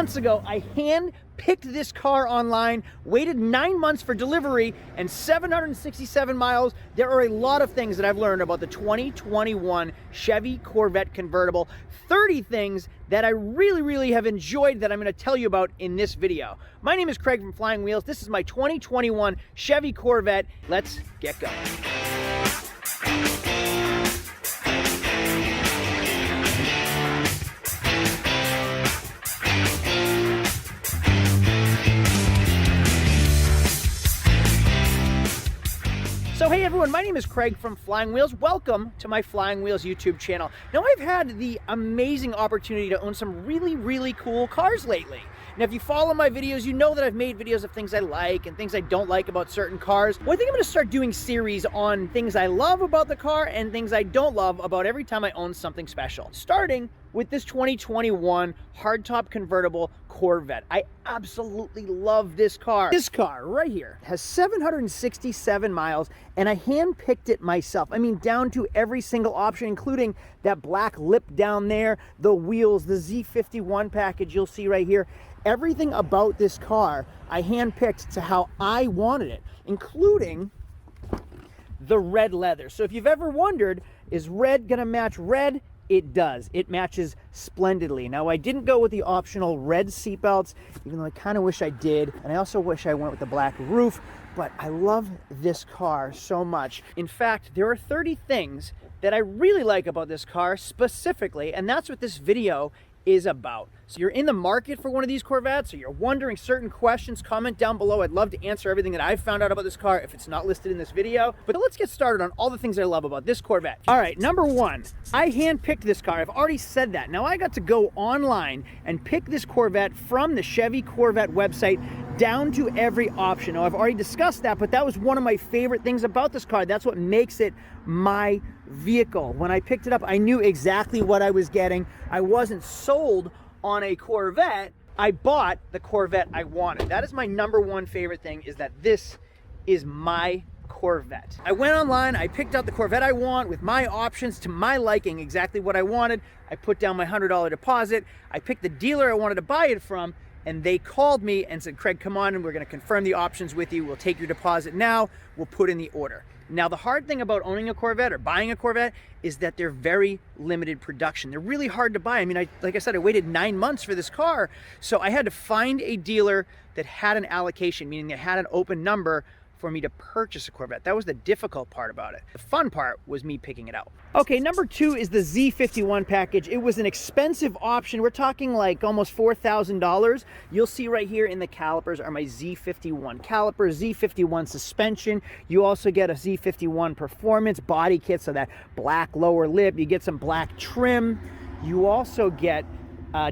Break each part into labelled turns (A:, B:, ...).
A: months ago, I hand-picked this car online, waited 9 months for delivery, and 767 miles. There are a lot of things that I've learned about the 2021 Chevy Corvette convertible. 30 things that I really have enjoyed that I'm going to tell you about in this video. My name is Craig from Flying Wheels. This is my 2021 Chevy Corvette. Let's get going. So hey everyone, my name is Craig from Flying Wheels. Welcome to my Flying Wheels YouTube channel. Now I've had the amazing opportunity to own some really cool cars lately. Now if you follow my videos, you know that I've made videos of things I like and things I don't like about certain cars. Well, I think I'm going to start doing series on things I love about the car and things I don't love about every time I own something special. Starting with this 2021 hardtop convertible Corvette. I absolutely love this car. This car right here has 767 miles and I hand-picked it myself. I mean, down to every single option, including that black lip down there, the wheels, the Z51 package you'll see right here. Everything about this car I hand-picked to how I wanted it, including the red leather. So if you've ever wondered, is red gonna match red? It does. It matches splendidly. Now, I didn't go with the optional red seatbelts, even though I kind of wish I did. And I also wish I went with the black roof, but I love this car so much. In fact, there are 30 things that I really like about this car specifically, and that's what this video is about. So you're in the market for one of these Corvettes, or you're wondering certain questions, comment down below. I'd love to answer everything that I've found out about this car if it's not listed in this video. But let's get started on all the things I love about this Corvette. All right, number one, I handpicked this car. I've already said that. Now I got to go online and pick this Corvette from the Chevy Corvette website down to every option. Now I've already discussed that, but that was one of my favorite things about this car. That's what makes it my vehicle. When I picked it up, I knew exactly what I was getting. I wasn't sold on a Corvette. I bought the Corvette I wanted. That is my number one favorite thing, is that this is my Corvette. I went online, I picked out the Corvette I want with my options to my liking, exactly what I wanted. I put down my $100 deposit. I picked the dealer I wanted to buy it from, and they called me and said, Craig, come on, and we're gonna confirm the options with you. We'll take your deposit now. We'll put in the order. Now, the hard thing about owning a Corvette or buying a Corvette is that they're very limited production. They're really hard to buy. I mean, like I said, I waited 9 months for this car, so I had to find a dealer that had an allocation, meaning they had an open number for me to purchase a Corvette. That was the difficult part about it. The fun part was me picking it out. Okay, number two is the Z51 package. It was an expensive option. We're talking like almost $4,000. You'll see right here in the calipers are my Z51 calipers, Z51 suspension. You also get a Z51 performance body kit, so that black lower lip. You get some black trim. You also get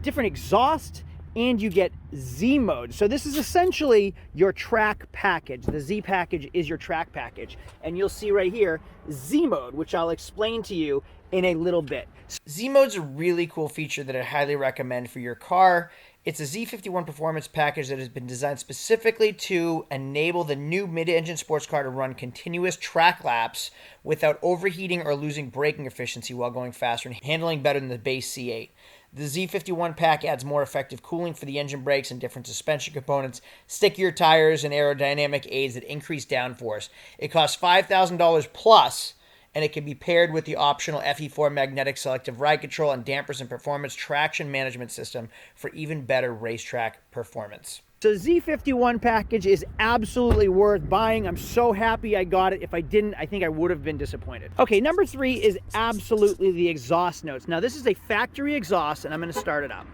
A: different exhaust, and you get Z mode. So this is essentially your track package. The Z package is your track package. And you'll see right here, Z mode, which I'll explain to you in a little bit. Z mode's a really cool feature that I highly recommend for your car. It's a Z51 performance package that has been designed specifically to enable the new mid-engine sports car to run continuous track laps without overheating or losing braking efficiency while going faster and handling better than the base C8. The Z51 pack adds more effective cooling for the engine brakes and different suspension components, stickier tires, and aerodynamic aids that increase downforce. It costs $5,000 plus, and it can be paired with the optional FE4 magnetic selective ride control and dampers and performance traction management system for even better racetrack performance. So the Z51 package is absolutely worth buying. I'm so happy I got it. If I didn't, I think I would have been disappointed. Okay, number three is absolutely the exhaust notes. Now this is a factory exhaust, and I'm gonna start it up.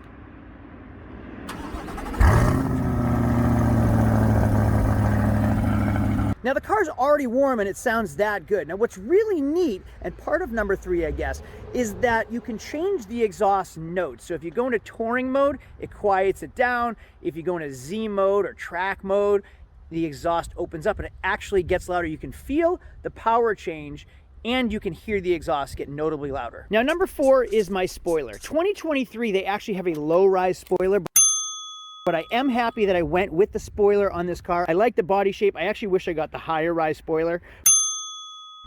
A: Now the car's already warm and it sounds that good. Now what's really neat, and part of number three, I guess, is that you can change the exhaust notes. So if you go into touring mode, it quiets it down. If you go into Z mode or track mode, the exhaust opens up and it actually gets louder. You can feel the power change and you can hear the exhaust get notably louder. Now number four is my spoiler. 2023, they actually have a low-rise spoiler, but I am happy that I went with the spoiler on this car. I like the body shape. I actually wish I got the higher rise spoiler,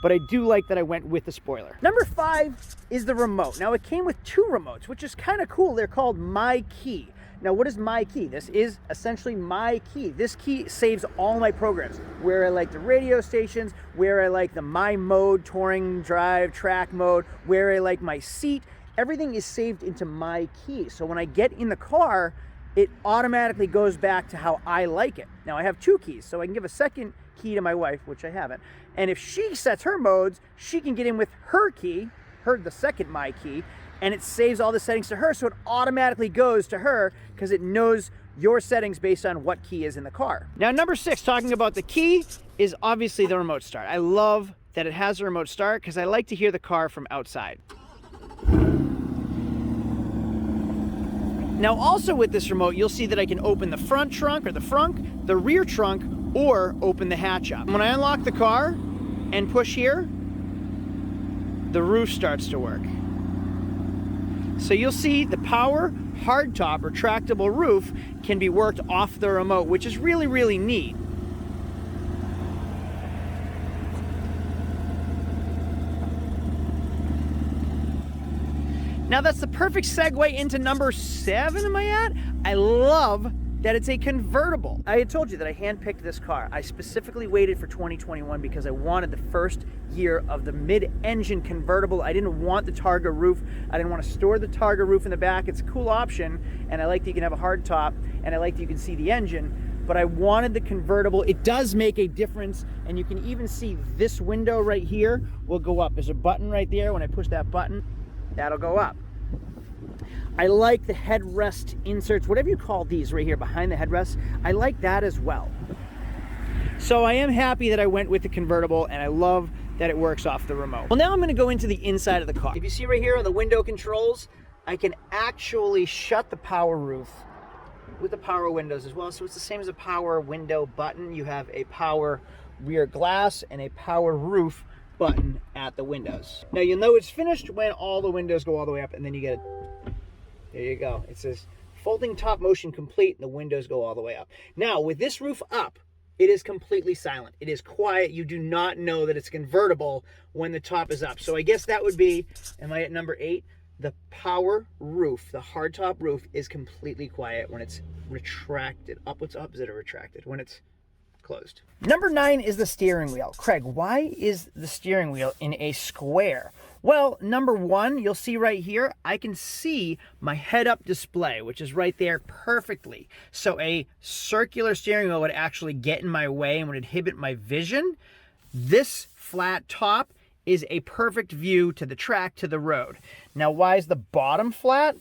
A: but I do like that I went with the spoiler. Number 5 is the remote. Now it came with 2 remotes, which is kind of cool. They're called My Key. Now, what is my key? This is essentially my key. This key saves all my programs, where I like the radio stations, where I like the my mode, touring, drive, track mode, where I like my seat. Everything is saved into my key. So when I get in the car, it automatically goes back to how I like it. Now I have 2 keys, so I can give a second key to my wife, which I haven't. And if she sets her modes, she can get in with her key, the second my key, and it saves all the settings to her, so it automatically goes to her because it knows your settings based on what key is in the car. Now, number 6, talking about the key, is obviously the remote start. I love that it has a remote start because I like to hear the car from outside. Now, also with this remote, you'll see that I can open the front trunk or the frunk, the rear trunk, or open the hatch up. When I unlock the car and push here, the roof starts to work. So you'll see the power hardtop retractable roof can be worked off the remote, which is really, really neat. Now that's the perfect segue into number 7, am I at? I love that it's a convertible. I had told you that I handpicked this car. I specifically waited for 2021 because I wanted the first year of the mid-engine convertible. I didn't want the Targa roof. I didn't want to store the Targa roof in the back. It's a cool option, and I like that you can have a hard top, and I like that you can see the engine, but I wanted the convertible. It does make a difference, and you can even see this window right here will go up. There's a button right there. When I push that button, that'll go up. I like the headrest inserts, whatever you call these right here behind the headrest. I like that as well. So I am happy that I went with the convertible, and I love that it works off the remote. Well, now I'm going to go into the inside of the car. If you see right here on the window controls, I can actually shut the power roof with the power windows as well. So it's the same as a power window button. You have a power rear glass and a power roof button at the windows. Now you'll know it's finished when all the windows go all the way up, and then you get it. There you go. It says folding top motion complete, and the windows go all the way up. Now with this roof up, it is completely silent. It is quiet. You do not know that it's convertible when the top is up. So I guess that would be, am I at number 8? The power roof, the hardtop roof, is completely quiet when it's retracted. Up, what's up? Is it retracted? When it's closed. Number 9 is the steering wheel. Craig, why is the steering wheel in a square? Well, number 1, you'll see right here, I can see my head-up display, which is right there perfectly. So a circular steering wheel would actually get in my way and would inhibit my vision. This flat top is a perfect view to the track, to the road. Now, why is the bottom flat?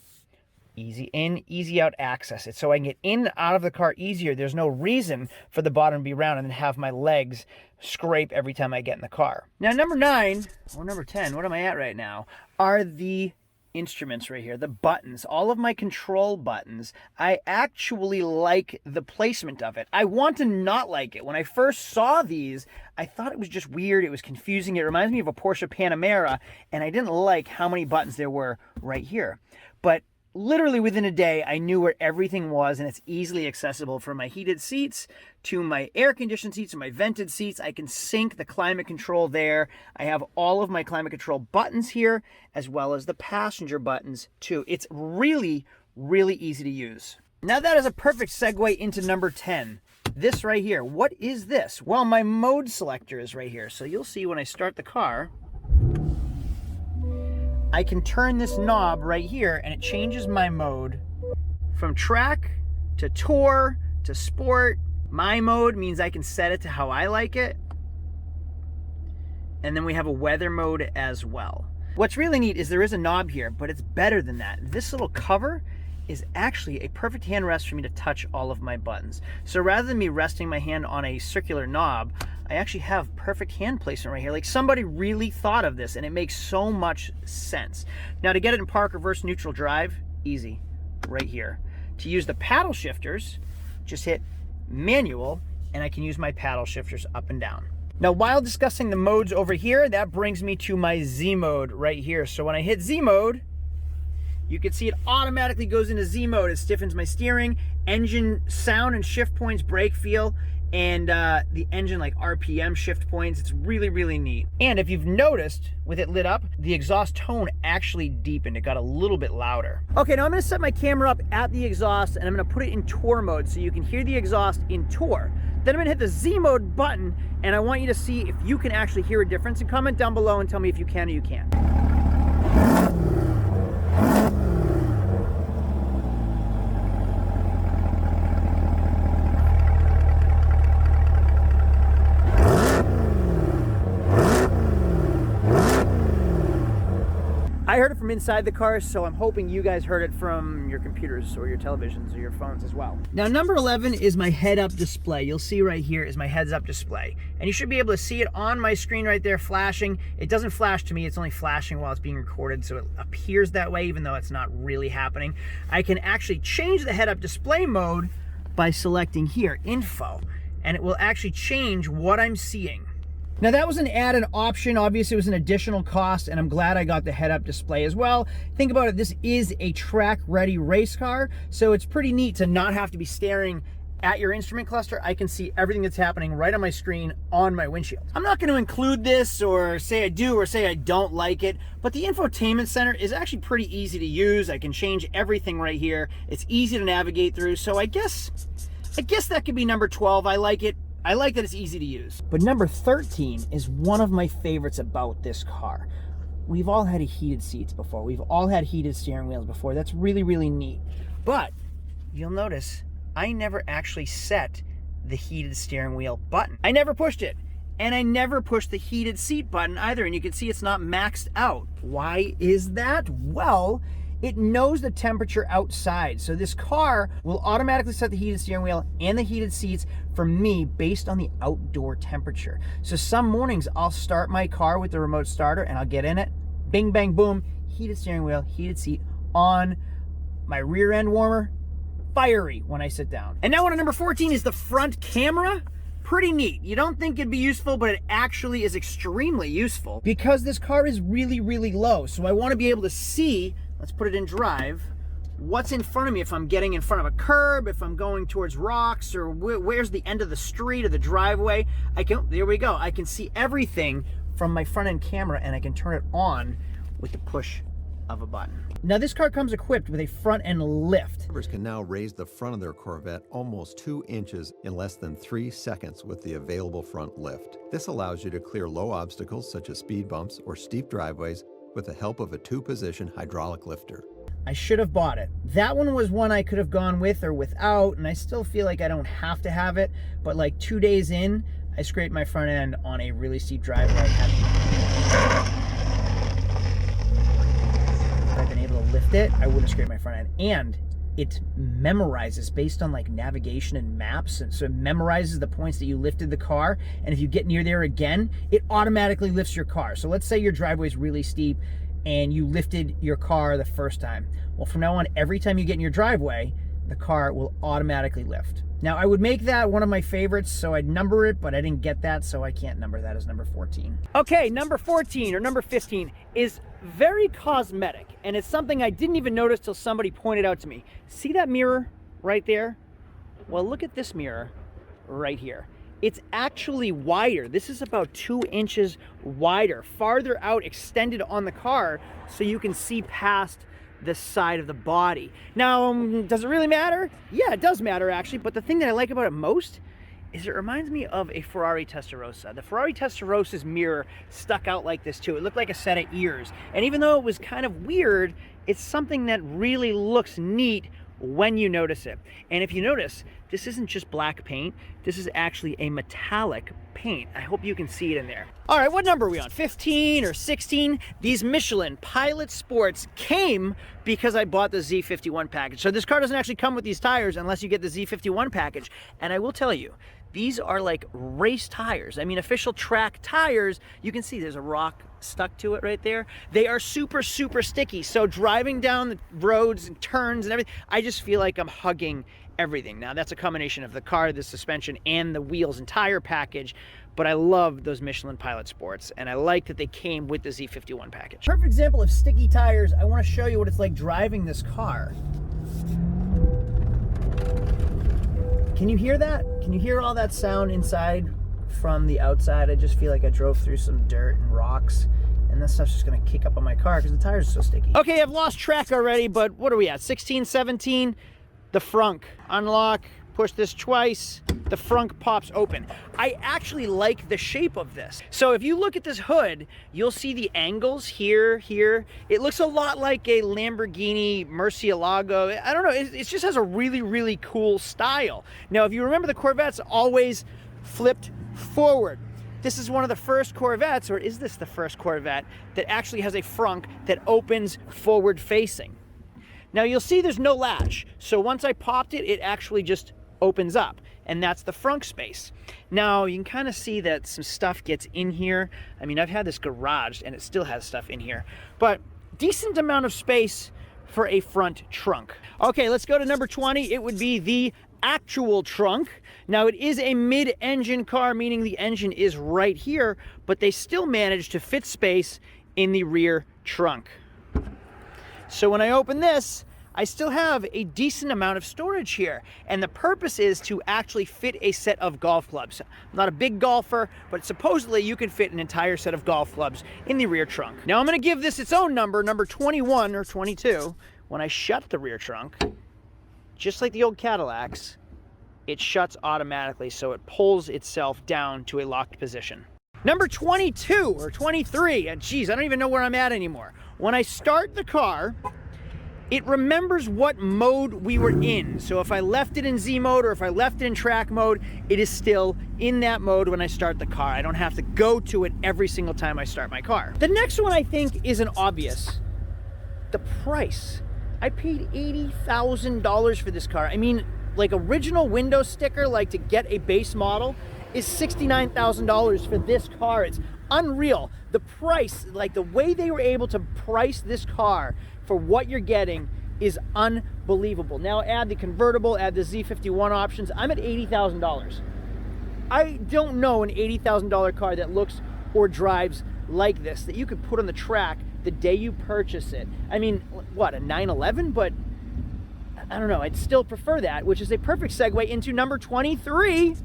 A: Easy in, easy out access. It's so I can get in and out of the car easier. There's no reason for the bottom to be round and then have my legs scrape every time I get in the car. Now, number 9, or number 10, what am I at right now, are the instruments right here, the buttons, all of my control buttons. I actually like the placement of it. I want to not like it. When I first saw these, I thought it was just weird. It was confusing. It reminds me of a Porsche Panamera, and I didn't like how many buttons there were right here. But literally within a day, I knew where everything was, and it's easily accessible from my heated seats to my air-conditioned seats to my vented seats. I can sync the climate control there. I have all of my climate control buttons here, as well as the passenger buttons too. It's really, really easy to use. Now that is a perfect segue into number 10. This right here. What is this? Well, my mode selector is right here. So you'll see when I start the car, I can turn this knob right here and it changes my mode from track to tour to sport. My mode means I can set it to how I like it. And then we have a weather mode as well. What's really neat is there is a knob here, but it's better than that. This little cover is actually a perfect hand rest for me to touch all of my buttons. So rather than me resting my hand on a circular knob, I actually have perfect hand placement right here. Like somebody really thought of this, and it makes so much sense. Now to get it in park, reverse, neutral, drive, easy, right here. To use the paddle shifters, just hit manual, and I can use my paddle shifters up and down. Now while discussing the modes over here, that brings me to my Z mode right here. So when I hit Z mode, you can see it automatically goes into Z mode. It stiffens my steering, engine sound and shift points, brake feel. and the engine like RPM shift points. It's really, really neat. And if you've noticed, with it lit up, the exhaust tone actually deepened. It got a little bit louder. Okay, now I'm gonna set my camera up at the exhaust and I'm gonna put it in tour mode so you can hear the exhaust in tour. Then I'm gonna hit the Z mode button and I want you to see if you can actually hear a difference, and comment down below and tell me if you can or you can't. I heard it from inside the car, so I'm hoping you guys heard it from your computers or your televisions or your phones as well. Now, number 11 is my head-up display. You'll see right here is my heads-up display. And you should be able to see it on my screen right there flashing. It doesn't flash to me, it's only flashing while it's being recorded, so it appears that way even though it's not really happening. I can actually change the head-up display mode by selecting here, Info, and it will actually change what I'm seeing. Now that was an added option. Obviously it was an additional cost, and I'm glad I got the head-up display as well. Think about it, this is a track-ready race car, so it's pretty neat to not have to be staring at your instrument cluster. I can see everything that's happening right on my screen on my windshield. I'm not going to include this or say I do or say I don't like it, but the infotainment center is actually pretty easy to use. I can change everything right here. It's easy to navigate through, so I guess that could be number 12. I like it. I like that it's easy to use. But number 13 is one of my favorites about this car. We've all had heated seats before. We've all had heated steering wheels before. That's really, really neat. But you'll notice I never actually set the heated steering wheel button. I never pushed it. And I never pushed the heated seat button either. And you can see it's not maxed out. Why is that? Well, it knows the temperature outside. So this car will automatically set the heated steering wheel and the heated seats for me based on the outdoor temperature. So some mornings I'll start my car with the remote starter and I'll get in it, bing, bang, boom, heated steering wheel, heated seat on, my rear end warmer, fiery when I sit down. And now on to number 14 is the front camera. Pretty neat. You don't think it'd be useful, but it actually is extremely useful because this car is really, really low. So I want to be able to see, let's put it in drive, what's in front of me if I'm getting in front of a curb, if I'm going towards rocks, or where's the end of the street or the driveway. There we go. I can see everything from my front end camera and I can turn it on with the push of a button. Now this car comes equipped with a front end lift.
B: Drivers can now raise the front of their Corvette almost 2 inches in less than 3 seconds with the available front lift. This allows you to clear low obstacles such as speed bumps or steep driveways with the help of a 2-position hydraulic lifter.
A: I should have bought it. That one was one I could have gone with or without, and I still feel like I don't have to have it, but like 2 days in, I scraped my front end on a really steep driveway. If I'd been able to lift it, I would have scraped my front end. And it memorizes based on like navigation and maps, and so it memorizes the points that you lifted the car, and if you get near there again, it automatically lifts your car. So let's say your driveway is really steep and you lifted your car the first time. Well, from now on, every time you get in your driveway, the car will automatically lift. Now, I would make that one of my favorites, so I'd number it, but I didn't get that, so I can't number that as number 14. Okay, number 14 or number 15 is very cosmetic, and it's something I didn't even notice till somebody pointed out to me. See that mirror right there? Well, look at this mirror right here. It's actually wider. This is about 2 inches wider, farther out, extended on the car, so you can see past the side of the body. Now, does it really matter? Yeah, it does matter actually, but the thing that I like about it most is it reminds me of a Ferrari Testarossa. The Ferrari Testarosa's mirror stuck out like this too. It looked like a set of ears. And even though it was kind of weird, it's something that really looks neat when you notice it. And if you notice, this isn't just black paint, this is actually a metallic paint. I hope you can see it in there. All right, what number are we on? 15 or 16? These Michelin Pilot Sports came because I bought the Z51 package. So this car doesn't actually come with these tires unless you get the Z51 package. And I will tell you, these are like race tires. I mean, official track tires. You can see there's a rock stuck to it right there. They are super, super sticky. So driving down the roads and turns and everything, I just feel like I'm hugging everything. Now that's a combination of the car, the suspension, and the wheels and tire package. But I love those Michelin Pilot Sports, and I like that they came with the Z51 package. Perfect example of sticky tires. I want to show you what it's like driving this car. Can you hear that? Can you hear all that sound inside from the outside? I just feel like I drove through some dirt and rocks, and this stuff's just gonna kick up on my car because the tires are so sticky. Okay, I've lost track already, but what are we at? 16, 17, the frunk. Unlock, push this twice, the frunk pops open. I actually like the shape of this. So if you look at this hood, you'll see the angles here. It looks a lot like a Lamborghini Murcielago. I don't know, it just has a really, really cool style. Now, if you remember, the Corvette's always flipped forward. This is one of the first Corvettes, or is this the first Corvette, that actually has a frunk that opens forward facing. Now you'll see there's no latch. So once I popped it, it actually just opens up, and that's the frunk space. Now you can kind of see that some stuff gets in here. I mean, I've had this garaged and it still has stuff in here, but decent amount of space for a front trunk. Okay, let's go to number 20. It would be the actual trunk. Now it is a mid-engine car, meaning the engine is right here, but they still managed to fit space in the rear trunk. So when I open this, I still have a decent amount of storage here, and the purpose is to actually fit a set of golf clubs. I'm not a big golfer, but supposedly you can fit an entire set of golf clubs in the rear trunk. Now I'm gonna give this its own number, number 21 or 22. When I shut the rear trunk, just like the old Cadillacs, it shuts automatically, so it pulls itself down to a locked position. Number 22 or 23, and geez, I don't even know where I'm at anymore. When I start the car, it remembers what mode we were in. So if I left it in Z mode or if I left it in track mode, it is still in that mode when I start the car. I don't have to go to it every single time I start my car. The next one I think is an obvious. The price. I paid $80,000 for this car. I mean, like original window sticker, like to get a base model, is $69,000 for this car. It's unreal. The price, like the way they were able to price this car for what you're getting is unbelievable. Now add the convertible, add the Z51 options, I'm at $80,000. I don't know an $80,000 car that looks or drives like this, that you could put on the track the day you purchase it. I mean, what, a 911? But I don't know, I'd still prefer that, which is a perfect segue into number 23,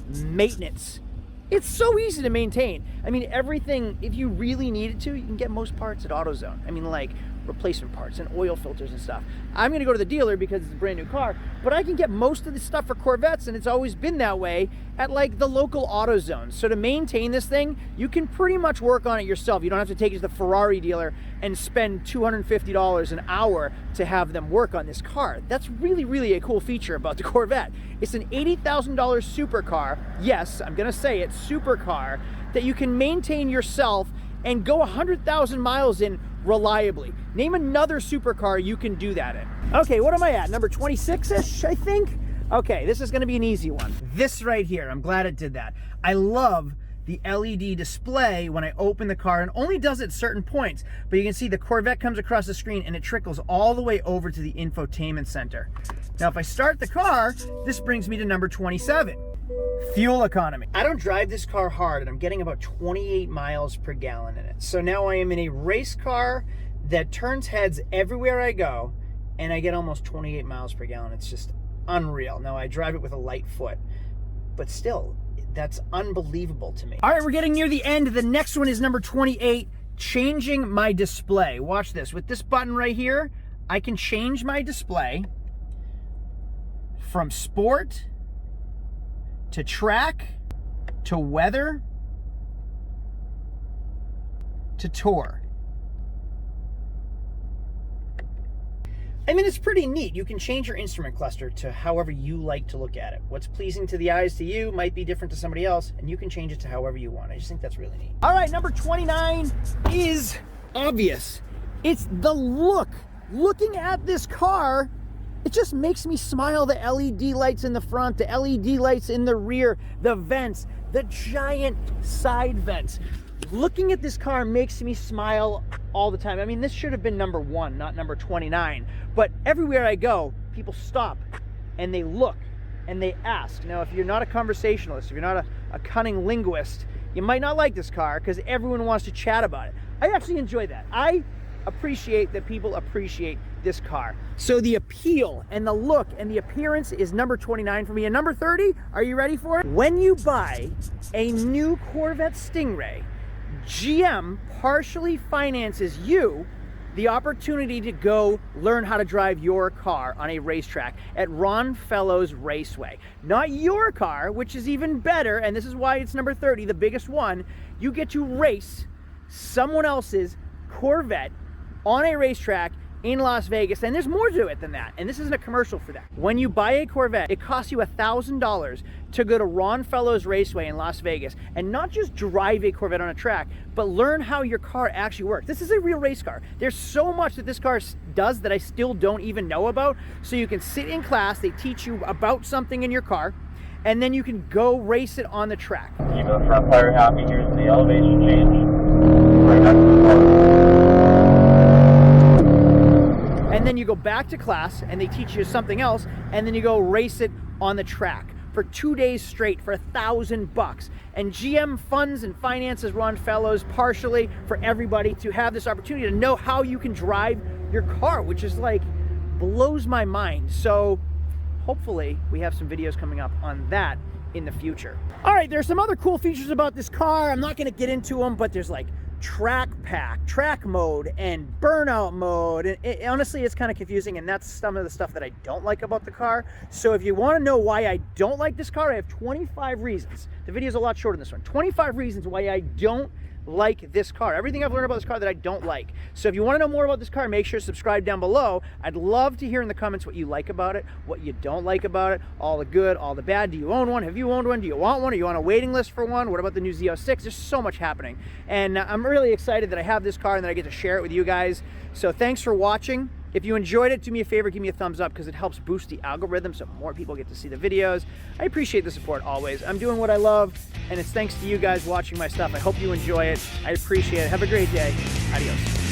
A: maintenance. It's so easy to maintain. I mean, everything, if you really needed to, you can get most parts at AutoZone. I mean, like replacement parts and oil filters and stuff. I'm gonna go to the dealer because it's a brand new car, but I can get most of the stuff for Corvettes, and it's always been that way, at like the local AutoZone. So to maintain this thing, you can pretty much work on it yourself. You don't have to take it to the Ferrari dealer and spend $250 an hour to have them work on this car. That's really, really a cool feature about the Corvette. It's an $80,000 supercar. Yes, I'm gonna say it, supercar, that you can maintain yourself and go 100,000 miles in reliably. Name another supercar you can do that in. Okay, what am I at? Number 26-ish, I think? Okay, this is gonna be an easy one. This right here, I'm glad it did that. I love the LED display when I open the car, and only does it certain points, but you can see the Corvette comes across the screen and it trickles all the way over to the infotainment center. Now, if I start the car, this brings me to number 27. Fuel economy. I don't drive this car hard, and I'm getting about 28 miles per gallon in it. So now I am in a race car that turns heads everywhere I go, and I get almost 28 miles per gallon. It's just unreal. Now I drive it with a light foot, but still, that's unbelievable to me. All right, we're getting near the end. The next one is number 28, changing my display. Watch this. With this button right here, I can change my display from sport to track, to weather, to tour. I mean, it's pretty neat. You can change your instrument cluster to however you like to look at it. What's pleasing to the eyes to you might be different to somebody else, and you can change it to however you want. I just think that's really neat. All right, number 29 is obvious. It's the look. Looking at this car, it just makes me smile. The LED lights in the front, the LED lights in the rear, the vents, the giant side vents. Looking at this car makes me smile all the time. I mean, this should have been number 1, not number 29. But everywhere I go, people stop and they look and they ask. Now, if you're not a conversationalist, if you're not a cunning linguist, you might not like this car because everyone wants to chat about it. I actually enjoy that. I appreciate that people appreciate this car. So the appeal and the look and the appearance is number 29 for me. And number 30, are you ready for it? When you buy a new Corvette Stingray, GM partially finances you the opportunity to go learn how to drive your car on a racetrack at Ron Fellows Raceway. Not your car, which is even better, and this is why it's number 30, the biggest one. You get to race someone else's Corvette on a racetrack in Las Vegas, and there's more to it than that, and this isn't a commercial for that. When you buy a Corvette, it costs you $1,000 to go to Ron Fellows Raceway in Las Vegas and not just drive a Corvette on a track, but learn how your car actually works. This is a real race car. There's so much that this car does that I still don't even know about. So you can sit in class, they teach you about something in your car, and then you can go race it on the track.
C: You go front fire happy, here's the elevation change. Right back to the floor.
A: And then you go back to class and they teach you something else, and then you go race it on the track for 2 days straight for $1,000. And GM funds and finances Ron Fellows partially for everybody to have this opportunity to know how you can drive your car, which is like, blows my mind. So hopefully we have some videos coming up on that in the future. All right, there's some other cool features about this car. I'm not gonna get into them, but there's like track pack, track mode, and burnout mode. And honestly, it's kind of confusing, and that's some of the stuff that I don't like about the car. So if you want to know why I don't like this car, I have 25 reasons. The video is a lot shorter than this one. 25 reasons why I don't like this car. Everything I've learned about this car that I don't like. So if you want to know more about this car, make sure to subscribe down below. I'd love to hear in the comments what you like about it, what you don't like about it, all the good, all the bad. Do you own one? Have you owned one? Do you want one? Are you on a waiting list for one? What about the new Z06? There's so much happening. And I'm really excited that I have this car and that I get to share it with you guys. So thanks for watching. If you enjoyed it, do me a favor, give me a thumbs up, because it helps boost the algorithm so more people get to see the videos. I appreciate the support always. I'm doing what I love, and it's thanks to you guys watching my stuff. I hope you enjoy it. I appreciate it. Have a great day. Adios.